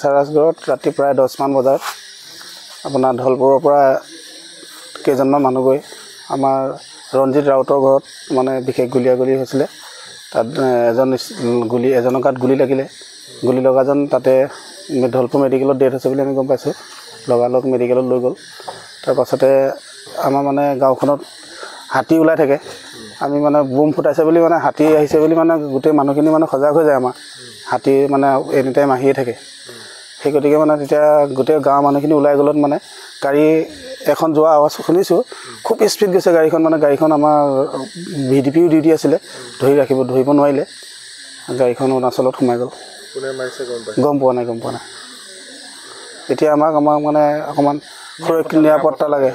চাৰাছগড়ত ৰাতি প্ৰায় 10মান বজাত আপোনাৰ ধলপুৰৰ পৰা কেইজনমান মানুহ গৈ আমাৰ ৰঞ্জিত ৰাউতৰ ঘৰত মানে বিশেষ গুলীয়াগুলি হৈছিলে। তাত এজনৰ গাত গুলি লাগিলে। গুলি লগাজন তাতে ধলপুৰ মেডিকেলত ডেথ হৈছে বুলি আমি গম পাইছোঁ। লগালগ মেডিকেলত লৈ গ'ল। তাৰপাছতে আমাৰ মানে গাঁওখনত হাতী ওলাই থাকে। আমি মানে বোম ফুটাইছে বুলি মানে হাতী আহিছে বুলি মানে গোটেই মানুহখিনি মানে সজাগ হৈ যায়। আমাৰ হাতী মানে এনি টাইম আহিয়ে থাকে। সেই গতিকে মানে তেতিয়া গোটেই গাঁৱৰ মানুহখিনি ওলাই গ'লত মানে গাড়ী এখন যোৱা আৱাজ শুনিছোঁ। খুব স্পীড গৈছে গাড়ীখন। মানে গাড়ীখন আমাৰ VDPও ডিউটি আছিলে, ধৰিব নোৱাৰিলে। গাড়ীখন অৰুণাচলত সোমাই গ'ল। গম পোৱা নাই। এতিয়া আমাক মানে অকণমান সুৰক্ষিত নিৰাপত্তা লাগে।